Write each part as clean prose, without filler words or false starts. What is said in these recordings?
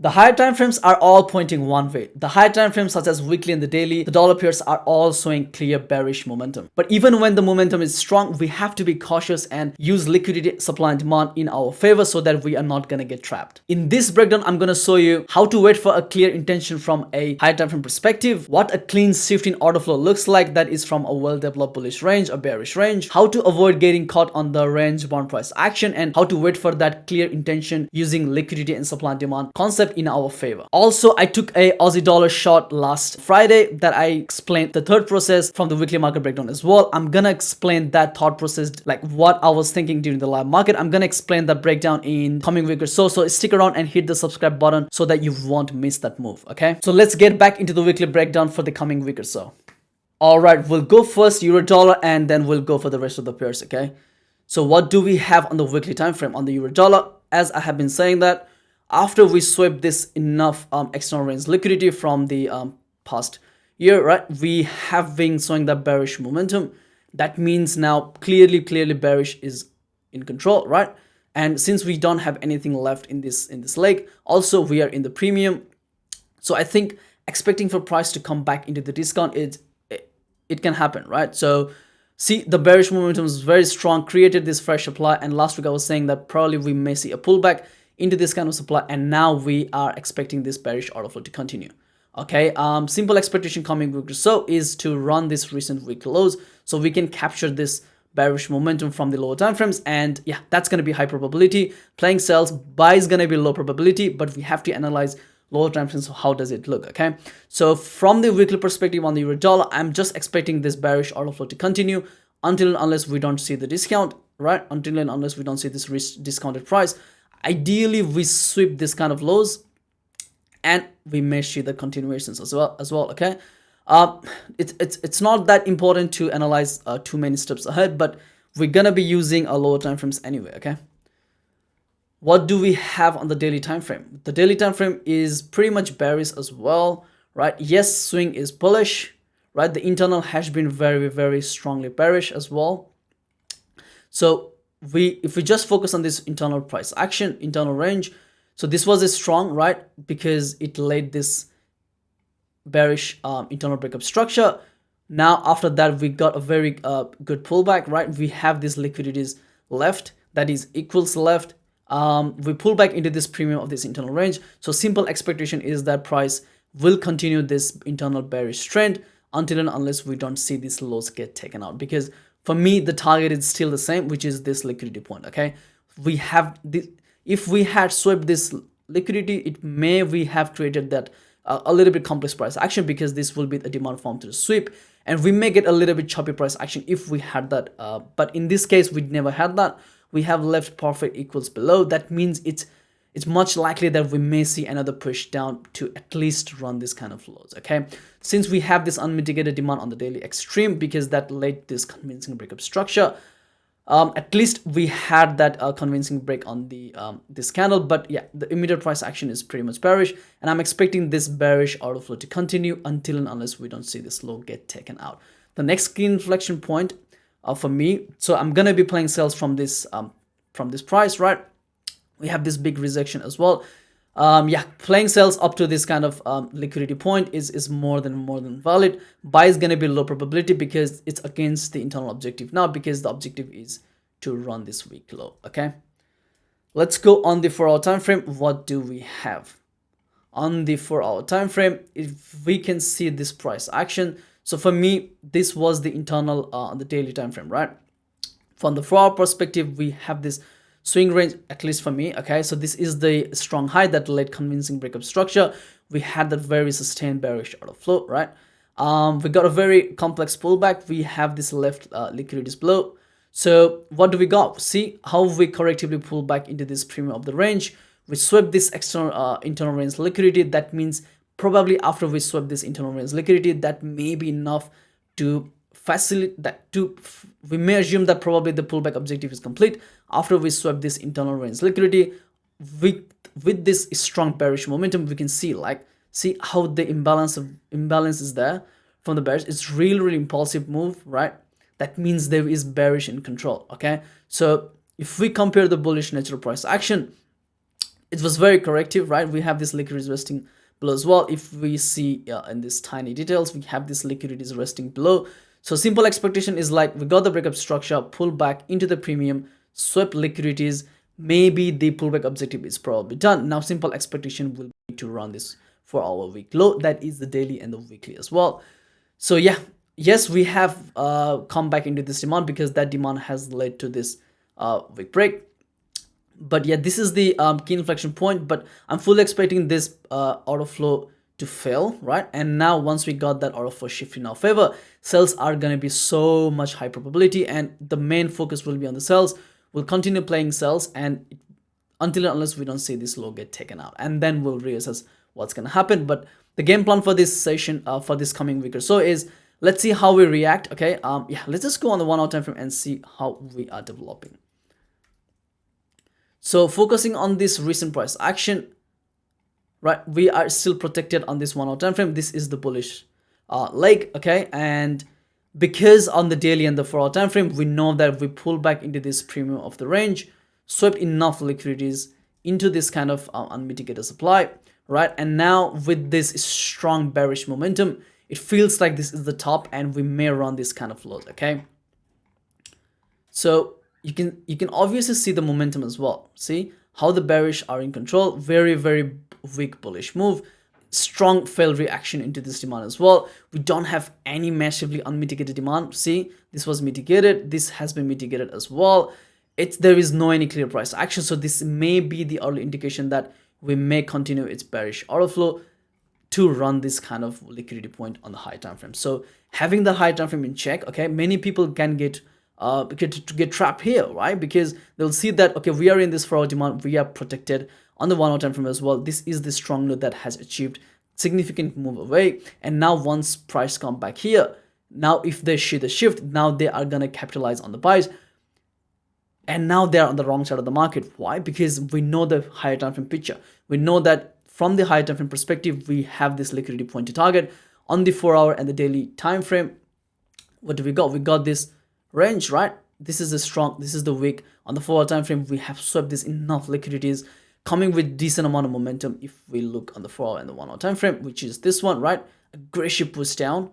The higher time frames are all pointing one way. The higher time frames such as weekly and the daily, the dollar pairs are all showing clear bearish momentum. But even when the momentum is strong, we have to be cautious and use liquidity, supply and demand in our favor so that we are not gonna get trapped. In this breakdown, I'm gonna show you how to wait for a clear intention from a higher time frame perspective, what a clean shift in order flow looks like that is from a well-developed bullish range, a bearish range, how to avoid getting caught on the range bound price action, and how to wait for that clear intention using liquidity and supply and demand concept in our favor. Also, I took a Aussie dollar short last Friday that I explained the third process from the weekly market breakdown as well. I'm gonna explain that thought process, like what I was thinking during the live market. I'm gonna explain that breakdown in coming week or so. So stick around and hit the subscribe button so that you won't miss that move. Okay, so let's get back into the weekly breakdown for the coming week or so. All right, we'll go first euro dollar and then we'll go for the rest of the pairs. Okay, so what do we have on the weekly time frame on the euro dollar? As I have been saying that after we sweep this enough external range liquidity from the past year, right, we have been showing that bearish momentum. That means now clearly bearish is in control, right? And since we don't have anything left in this leg, also we are in the premium, so I think expecting for price to come back into the discount, it can happen, right? So see, the bearish momentum is very strong, created this fresh supply, and last week I was saying that probably we may see a pullback into this kind of supply, and now we are expecting this bearish order flow to continue. Okay, simple expectation coming week or so is to run this recent week lows so we can capture this bearish momentum from the lower time frames, and yeah, that's going to be high probability. Playing sells, buy is going to be low probability, but we have to analyze lower time frames. So how does it look? Okay, so from the weekly perspective on the euro dollar, I'm just expecting this bearish order flow to continue until and unless we don't see the discount, right? Until and unless we don't see this discounted price. Ideally, we sweep this kind of lows and we may see the continuations as well. Okay, it's not that important to analyze too many steps ahead, but we're gonna be using a lower time frames anyway. Okay, what do we have on the daily time frame? The daily time frame is pretty much bearish as well, right? Yes, swing is bullish, right? The internal has been very strongly bearish as well. So if we just focus on this internal price action, internal range, so this was a strong, right, because it laid this bearish internal breakup structure. Now after that we got a very good pullback, right? We have these liquidities left, that is equals left. We pull back into this premium of this internal range, so simple expectation is that price will continue this internal bearish trend until and unless we don't see these lows get taken out, because for me the target is still the same, which is this liquidity point. Okay, we have this, if we had swept this liquidity, it may we have created that a little bit complex price action, because this will be a demand form to the sweep, and we may get a little bit choppy price action if we had that, but in this case we never had that. We have left perfect equals below. That means it's much likely that we may see another push down to at least run this kind of lows. Okay, since we have this unmitigated demand on the daily extreme, because that laid this convincing breakup structure, at least we had that convincing break on the this candle. But yeah, the immediate price action is pretty much bearish, and I'm expecting this bearish order flow to continue until and unless we don't see this low get taken out. The next key inflection point for me, so I'm gonna be playing sales from this price, right? We have this big rejection as well. Yeah, playing sales up to this kind of liquidity point is more than valid. Buy is going to be low probability because it's against the internal objective now, because the objective is to run this week low. Okay, let's go on the 4-hour time frame. What do we have on the 4-hour time frame? If we can see this price action, so for me this was the internal on the daily time frame, right? From the 4-hour perspective, we have this swing range, at least for me. Okay, so this is the strong high that led convincing breakup structure. We had that very sustained bearish order flow, right? We got a very complex pullback. We have this left liquidities below. So what do we got? See how we correctively pull back into this premium of the range. We swept this external internal range liquidity. That means probably after we swept this internal range liquidity, that may be enough to facilitate that. We may assume that probably the pullback objective is complete after we swept this internal range liquidity. With this strong bearish momentum, we can see how the imbalance is there from the bearish. It's really impulsive move, right? That means there is bearish in control. Okay, so if we compare the bullish natural price action it was very corrective, right? We have this liquidity resting below as well. If we see in this tiny details, we have this liquidity resting below. So simple expectation is like we got the breakup structure, pull back into the premium, swept liquidities, maybe the pullback objective is probably done. Now simple expectation will be to run this for our week low, that is the daily and the weekly as well. So yeah, yes, we have come back into this demand because that demand has led to this week break. But yeah, this is the key inflection point, but I'm fully expecting this order flow to fail, right? And now once we got that order flow shift in our favor, sales are going to be so much high probability, and the main focus will be on the sales. We'll continue playing sales and until and unless we don't see this low get taken out, and then we'll reassess what's going to happen. But the game plan for this session for this coming week or so is, let's see how we react. Okay, yeah, let's just go on the 1 hour time frame and see how we are developing. So focusing on this recent price action, right, we are still protected on this 1 hour time frame. This is the bullish leg, okay? And because on the daily and the 4 hour time frame, we know that we pull back into this premium of the range, swept enough liquidities into this kind of unmitigated supply, right? And now with this strong bearish momentum, it feels like this is the top and we may run this kind of lows, okay? So you can obviously see the momentum as well. See how the bearish are in control. Very, very weak bullish move. Strong fail reaction into this demand as well. We don't have any massively unmitigated demand. See, this was mitigated. This has been mitigated as well. There is no any clear price action. So this may be the early indication that we may continue its bearish order flow to run this kind of liquidity point on the high time frame. So having the high time frame in check, okay, many people can get trapped here, right? Because they'll see that, okay, we are in this 4 hour demand, we are protected on the 1 hour time frame as well. This is the strong node that has achieved significant move away, and now once price come back here, now if they see the shift, now they are gonna capitalize on the buys, and now they're on the wrong side of the market. Why? Because we know the higher time frame picture. We know that from the higher time frame perspective, we have this liquidity point to target on the 4 hour and the daily time frame. What do we got? We got this range, right? This is the strong, this is the weak. On the 4 hour time frame, we have swept this enough liquidities coming with decent amount of momentum. If we look on the 4 hour and the 1 hour time frame, which is this one, right? Aggressive push down,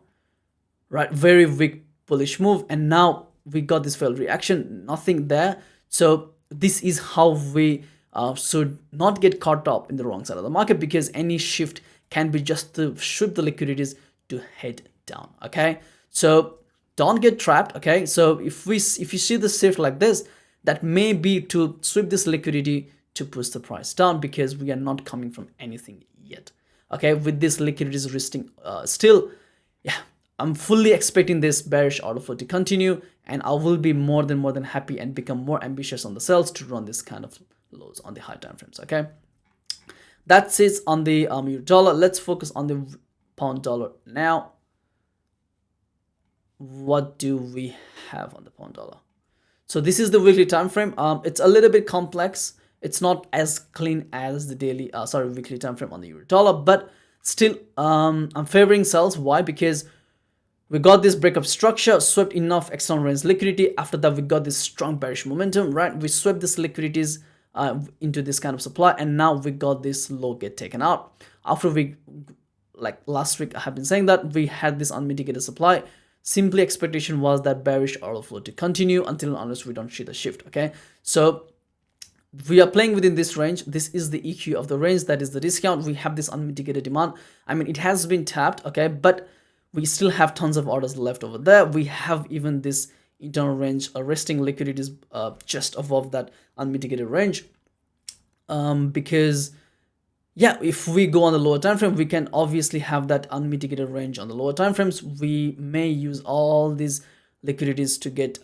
right? Very weak bullish move, and now we got this failed reaction, nothing there. So this is how we should not get caught up in the wrong side of the market, because any shift can be just to shoot the liquidities to head down, okay? So don't get trapped, okay? So if you see the shift like this, that may be to sweep this liquidity to push the price down, because we are not coming from anything yet, okay? With this liquidity resting still, yeah, I'm fully expecting this bearish order flow to continue, and I will be more than happy and become more ambitious on the sales to run this kind of lows on the high time frames, okay? That's it on the euro dollar. Let's focus on the pound dollar now. What do we have on the pound dollar? So this is the weekly time frame. It's a little bit complex. It's not as clean as the daily weekly time frame on the euro dollar, but still I'm favoring sales. Why? Because we got this breakup structure, swept enough external range liquidity. After that, we got this strong bearish momentum, right? We swept this liquidities into this kind of supply, and now we got this low get taken out. After we, like last week I have been saying that we had this unmitigated supply. Simply expectation was that bearish order flow to continue until unless we don't see the shift, okay? So we are playing within this range. This is the EQ of the range, that is the discount. We have this unmitigated demand. I mean, it has been tapped, okay, but we still have tons of orders left over there. We have even this internal range resting liquidities just above that unmitigated range, because yeah, if we go on the lower time frame, we can obviously have that unmitigated range on the lower time frames. We may use all these liquidities to get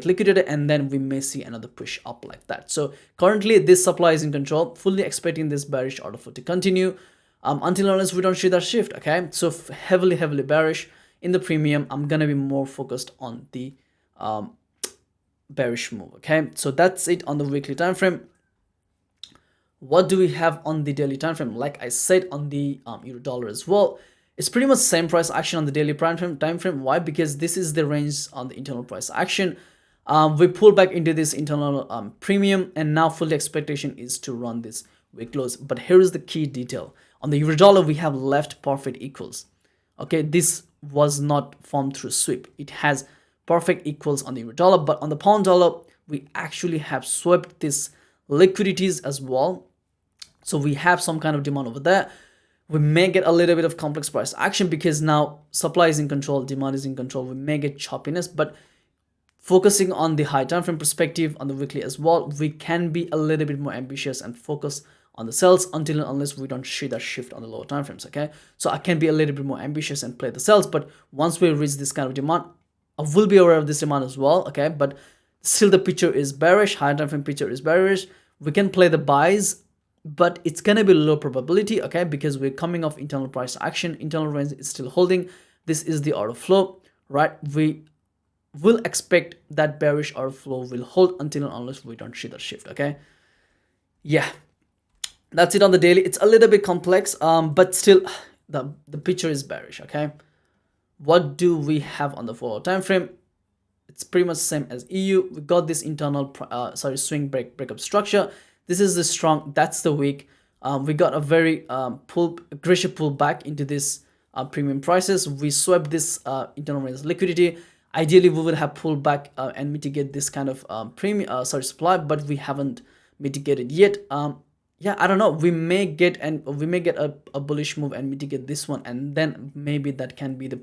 liquidated, and then we may see another push up like that. So currently this supply is in control, fully expecting this bearish order flow to continue until unless we don't see that shift, okay? So heavily bearish in the premium. I'm gonna be more focused on the bearish move, okay? So that's it on the weekly time frame. What do we have on the daily time frame? Like I said on the euro dollar as well, it's pretty much same price action on the daily time frame. Why? Because this is the range on the internal price action. We pull back into this internal premium, and now full expectation is to run this week close. But here is the key detail. On the euro dollar, we have left perfect equals. Okay, this was not formed through sweep. It has perfect equals on the euro dollar, but on the pound dollar, we actually have swept this liquidities as well. So we have some kind of demand over there. We may get a little bit of complex price action because now supply is in control, demand is in control. We may get choppiness, but focusing on the high time frame perspective on the weekly as well, we can be a little bit more ambitious and focus on the sells until and unless we don't see that shift on the lower time frames. Okay, so I can be a little bit more ambitious and play the sells, but once we reach this kind of demand, I will be aware of this demand as well. Okay, but still the picture is bearish. High time frame picture is bearish. We can play the buys, but it's gonna be low probability. Okay, because we're coming off internal price action. Internal range is still holding. This is the order flow, right? We will expect that bearish order flow will hold until and unless we don't see that shift. Okay, yeah, that's it on the daily. It's a little bit complex, but still the picture is bearish. Okay, what do we have on the 4-hour time frame? It's pretty much the same as EU. We got this internal swing breakup structure. This is the strong, that's the weak. We got a very aggressive pull back into this premium prices. We swept this internal range liquidity. Ideally, we would have pulled back and mitigate this kind of supply, but we haven't mitigated yet. Yeah, I don't know. We may get a bullish move and mitigate this one, and then maybe that can be the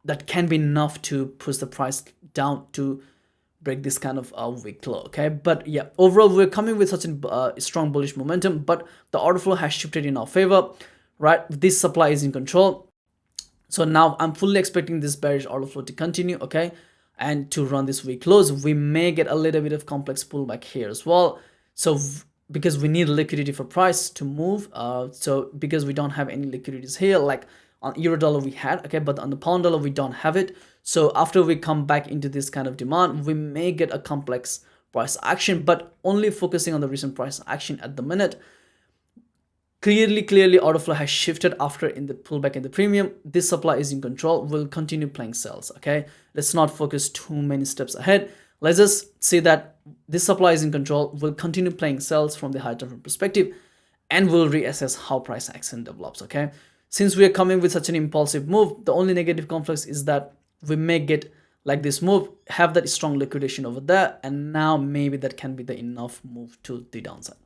that can be enough to push the price down to break this kind of weak low. Okay, but yeah, overall we're coming with such a strong bullish momentum, but the order flow has shifted in our favor, right? This supply is in control, so now I'm fully expecting this bearish order flow to continue. Okay, and to run this weak close, we may get a little bit of complex pullback here as well. So because we need liquidity for price to move, so because we don't have any liquidities here, like on euro dollar we had, okay, but on the pound dollar we don't have it. So after we come back into this kind of demand, we may get a complex price action, but only focusing on the recent price action at the minute. Clearly order flow has shifted after in the pullback in the premium. This supply is in control. We'll continue playing sells. Okay, let's not focus too many steps ahead. Let's just see that this supply is in control. We'll continue playing sells from the high time frame perspective, and we'll reassess how price action develops. Okay, since we are coming with such an impulsive move, the only negative complex is that we may get like this move, have that strong liquidation over there, and now maybe that can be the enough move to the downside.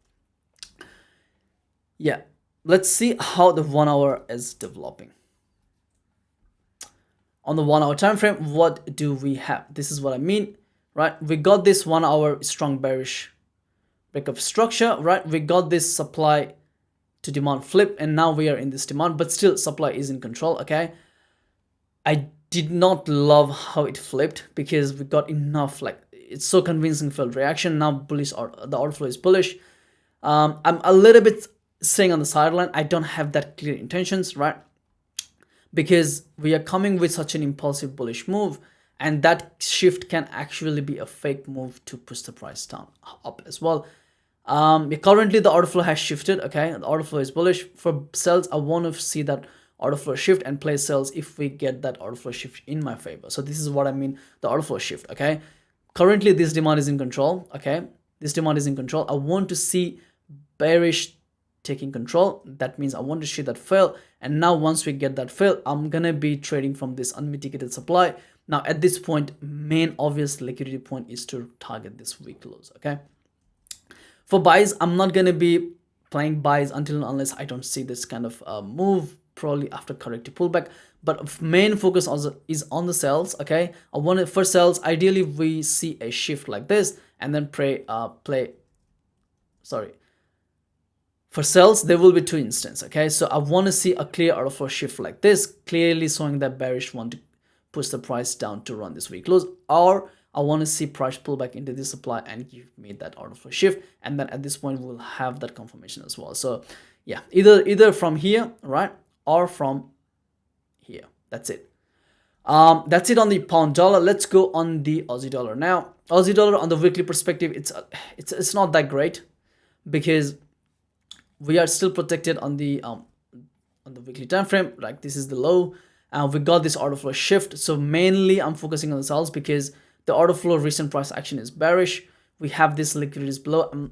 Yeah, let's see how the 1 hour is developing. On the 1 hour time frame, what do we have? This is what I mean, right? We got this 1 hour strong bearish breakup structure, right? We got this supply to demand flip, and now we are in this demand, but still supply is in control. Okay, I did not love how it flipped because we got enough, like it's so convincing failed reaction. Now bullish, or the order flow is bullish. I'm a little bit staying on the sideline. I don't have that clear intentions, right? Because we are coming with such an impulsive bullish move, and that shift can actually be a fake move to push the price down up as well. Currently the order flow has shifted. Okay, the order flow is bullish. For sells, I want to see that order flow shift and play sells if we get that order flow shift in my favor. So this is what I mean, the order flow shift. Okay, currently this demand is in control. Okay, this demand is in control. I want to see bearish taking control. That means I want to see that fail, and now once we get that fail, I'm gonna be trading from this unmitigated supply. Now at this point, main obvious liquidity point is to target this weak lows. Okay, for buys, I'm not gonna be playing buys until and unless I don't see this kind of move, probably after corrective pullback. But main focus also is on the sells. Okay, I want it for sells. Ideally we see a shift like this, and then for sells there will be two instances. Okay, so I want to see a clear order flow shift like this, clearly showing that bearish want to push the price down to run this weak close, or I want to see price pull back into this supply and give me that order flow shift, and then at this point we'll have that confirmation as well. So yeah, either from here, right, or from here. That's it. That's it on the pound dollar. Let's go on the Aussie dollar now. Aussie dollar on the weekly perspective, it's not that great because we are still protected on the weekly time frame. Like this is the low. We got this order flow shift. So mainly I'm focusing on the sells because the order flow recent price action is bearish. We have this liquidity below.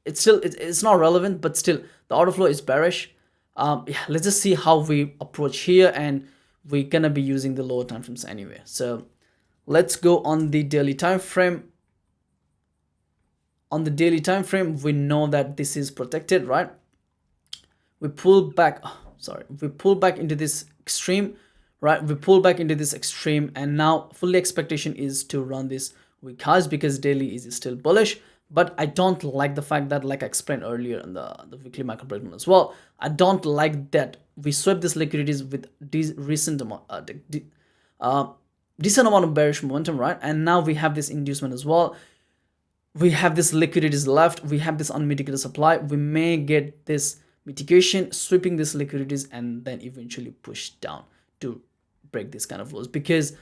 it's not relevant, but still the order flow is bearish. Yeah, let's just see how we approach here, and we're gonna be using the lower time frames anyway. So let's go on the daily time frame. On the daily time frame, we know that this is protected, right? We pull back, we pull back into this extreme, right? We pull back into this extreme, and now fully expectation is to run this weak highs because daily is still bullish. But I don't like the fact that, like I explained earlier in the weekly macro breakdown as well, I don't like that we swept these liquidities with decent amount of bearish momentum, right? And now we have this inducement as well. We have this liquidities left, we have this unmitigated supply. We may get this mitigation, sweeping these liquidities, and then eventually push down to break this kind of lows, because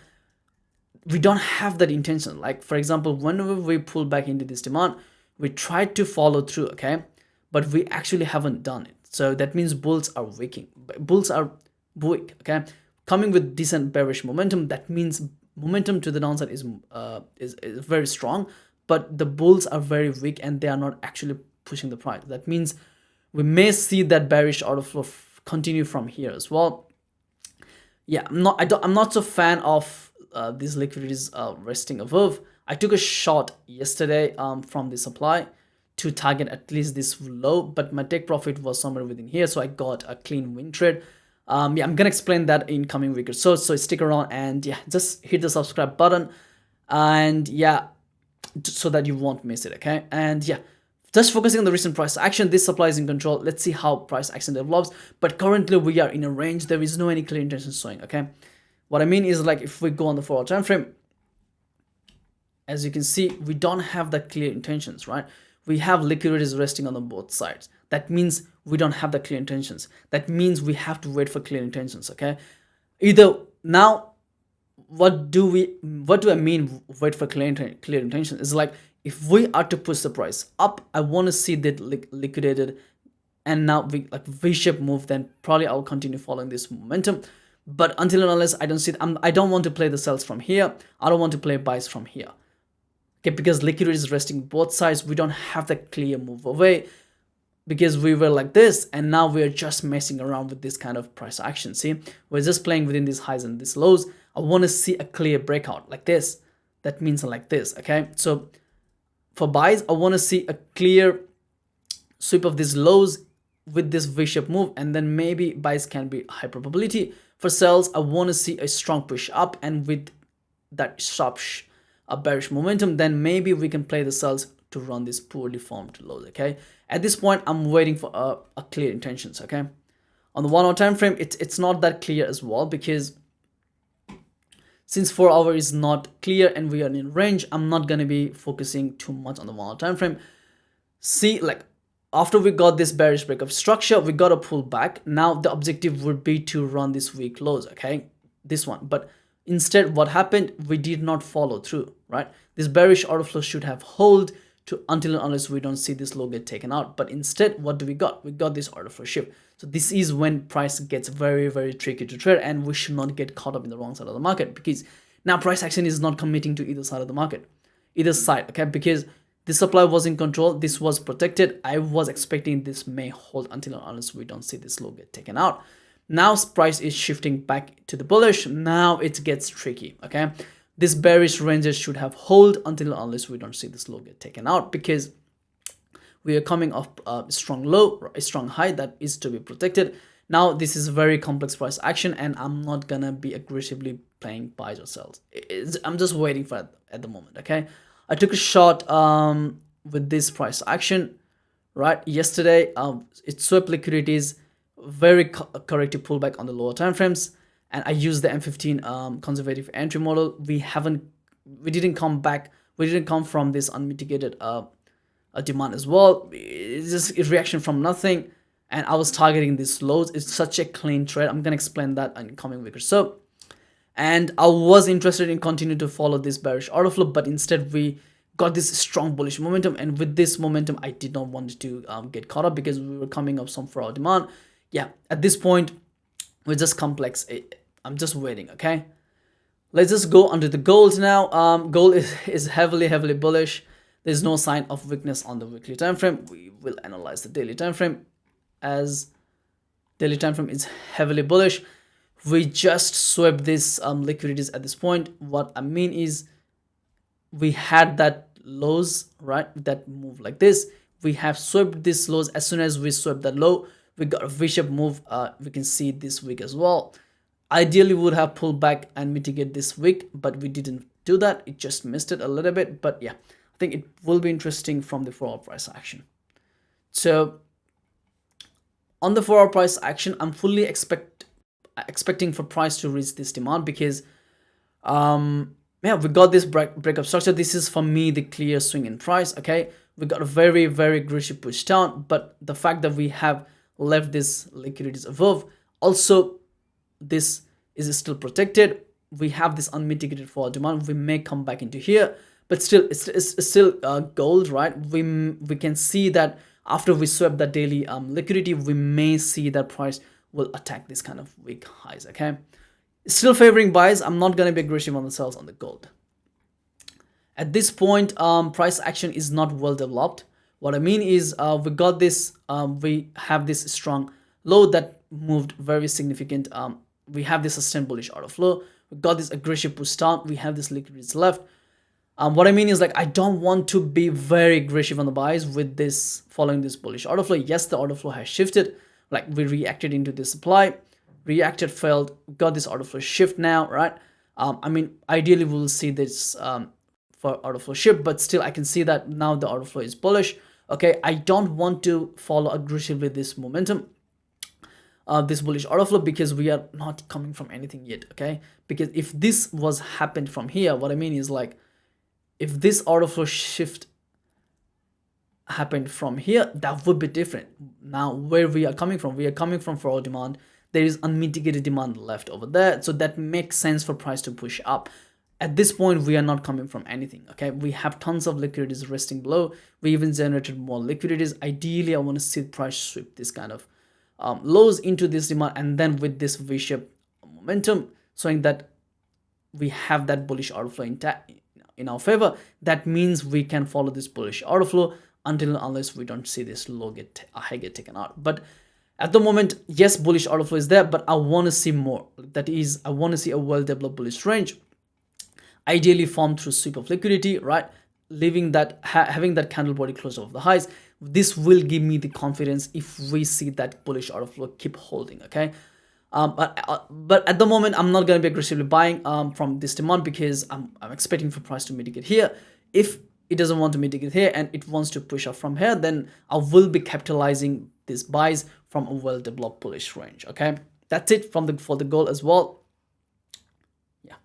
we don't have that intention. Like, for example, whenever we pull back into this demand, we tried to follow through, okay, but we actually haven't done it. So that means bulls are weakening, bulls are weak, okay, coming with decent bearish momentum. That means momentum to the downside is very strong, but the bulls are very weak and they are not actually pushing the price. That means we may see that bearish order flow continue from here as well. Yeah, I'm not so fan of these liquidities resting above. I took a shot yesterday from the supply to target at least this low, but my take profit was somewhere within here, so I got a clean win trade. Yeah, I'm gonna explain that in coming week or so stick around, and yeah, just hit the subscribe button, and yeah, so that you won't miss it, okay? And yeah, just focusing on the recent price action, this supply is in control. Let's see how price action develops, but currently we are in a range. There is no any clear intention showing, okay? What I mean is, like, if we go on the 4-hour time frame, as you can see, we don't have that clear intentions, right? We have liquidities resting on the both sides. That means we don't have the clear intentions. That means we have to wait for clear intentions, okay? Either now, what do I mean wait for clear intention? Is like, if we are to push the price up, I want to see that liquidated, and now we like V-shape move, then probably I'll continue following this momentum. But until and unless I don't see it, I don't want to play the sells from here. I don't want to play buys from here, okay? Because liquidity is resting both sides. We don't have the clear move away, because we were like this, and now we're just messing around with this kind of price action. See, we're just playing within these highs and these lows. I want to see a clear breakout like this. That means like this, okay? So for buys, I want to see a clear sweep of these lows with this V-shape move, and then maybe buys can be high probability. For sells, I want to see a strong push up, and with that sharp bearish momentum, then maybe we can play the sells to run these poorly formed lows, okay? At this point, I'm waiting for a clear intentions, okay? On the 1-hour time frame, it's not that clear as well, because since 4 hour is not clear and we are in range, I'm not going to be focusing too much on the 1-hour time frame. See, like, after we got this bearish breakup structure, we got to pull back. Now the objective would be to run this weak lows, okay? This one. But instead, what happened? We did not follow through, right? This bearish order flow should have held to until and unless we don't see this low get taken out. But instead, what do we got? We got this order flow shift. So this is when price gets very, very tricky to trade, and we should not get caught up in the wrong side of the market, because now price action is not committing to either side of the market, either side, okay? Because this supply was in control, this was protected. I was expecting this may hold until and unless we don't see this low get taken out. Now price is shifting back to the bullish. Now it gets tricky, okay? This bearish ranges should have hold until and unless we don't see this low get taken out, because we are coming off a strong low, a strong high that is to be protected. Now this is a very complex price action, and I'm not gonna be aggressively playing buys or sells. I'm just waiting for it at the moment, okay? I took a shot with this price action, right? Yesterday, it swept liquidities, very corrective pullback on the lower time frames, and I used the M15 conservative entry model. We didn't come from this unmitigated demand as well. It's just a reaction from nothing, and I was targeting these lows. It's such a clean trade. I'm gonna explain that in coming week or so. And I was interested in continuing to follow this bearish order flow, but instead we got this strong bullish momentum, and with this momentum I did not want to get caught up, because we were coming up some 4-hour demand. Yeah, at this point we're just complex. I'm just waiting, okay? Let's just go under the gold now. Gold is heavily bullish. There's no sign of weakness on the weekly time frame. We will analyze the daily time frame, as daily time frame is heavily bullish. We just swept this liquidities at this point. What I mean is, we had that lows, right, that move like this. We have swept this lows. As soon as we swept that low, we got a v-shaped move. We can see this week as well. Ideally, we would have pulled back and mitigate this week, but we didn't do that. It just missed it a little bit. But yeah, I think it will be interesting from the 4-hour price action. So on the 4-hour price action, I'm fully expecting for price to reach this demand, because yeah, we got this breakup structure. This is for me the clear swing in price. Okay, we got a very aggressive push down, but the fact that we have left this liquidities above, also this is still protected. We have this unmitigated fall demand. We may come back into here, but still it's still gold, right? We can see that after we sweep that daily liquidity, we may see that price will attack this kind of weak highs. Okay, still favoring buys. I'm not going to be aggressive on the sells on the gold at this point. Price action is not well developed. What I mean is, we got this, we have this strong low that moved very significant. We have this sustained bullish order flow. We got this aggressive push down. We have this liquidities left. What I mean is, like, I don't want to be very aggressive on the buys with this, following this bullish order flow. Yes, the order flow has shifted. Like, we reacted into the supply, reacted, failed, got this order flow shift now, right? I mean, ideally we'll see this for order flow shift, but still I can see that now the order flow is bullish. Okay, I don't want to follow aggressively this momentum, this bullish order flow, because we are not coming from anything yet. Okay, because if this was happened from here, what I mean is, like, if this order flow shift happened from here, that would be different. Now, where we are coming from for our demand. There is unmitigated demand left over there, so that makes sense for price to push up. At this point, we are not coming from anything. Okay, we have tons of liquidities resting below. We even generated more liquidities. Ideally, I want to see the price sweep this kind of lows into this demand, and then with this v-shaped momentum showing that we have that bullish order flow in our favor. That means we can follow this bullish order flow until unless we don't see this low high get taken out. But at the moment, yes, bullish order flow is there, but I want to see more. That is, I want to see a well-developed bullish range, ideally formed through sweep of liquidity, right? Leaving that, having that candle body close over the highs. This will give me the confidence if we see that bullish order flow keep holding. Okay, but at the moment, I'm not going to be aggressively buying from this demand, because I'm expecting for price to mitigate here. If it doesn't want to mitigate here and it wants to push up from here, then I will be capitalizing these buys from a well-developed bullish range. Okay, that's it for the gold as well. Yeah.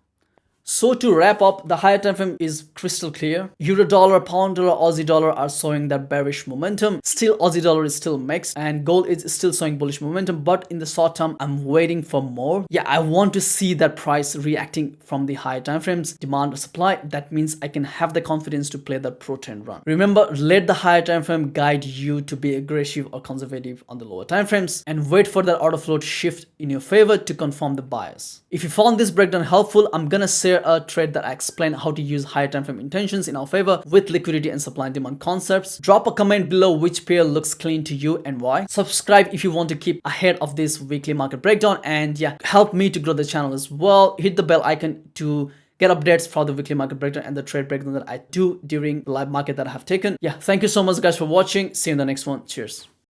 So to wrap up, the higher time frame is crystal clear. Euro dollar, pound dollar, Aussie dollar are showing that bearish momentum. Still, Aussie dollar is still mixed, and gold is still showing bullish momentum. But in the short term, I'm waiting for more. Yeah, I want to see that price reacting from the higher time frames, demand or supply. That means I can have the confidence to play that pro trend run. Remember, let the higher time frame guide you to be aggressive or conservative on the lower time frames, and wait for that order flow to shift in your favor to confirm the bias. If you found this breakdown helpful, I'm gonna share a trade that I explain how to use higher time frame intentions in our favor with liquidity and supply and demand concepts. Drop a comment below which pair looks clean to you and why. Subscribe if you want to keep ahead of this weekly market breakdown, and yeah, help me to grow the channel as well. Hit the bell icon to get updates for the weekly market breakdown and the trade breakdown that I do during the live market that I have taken. Yeah, thank you so much guys for watching. See you in the next one. Cheers.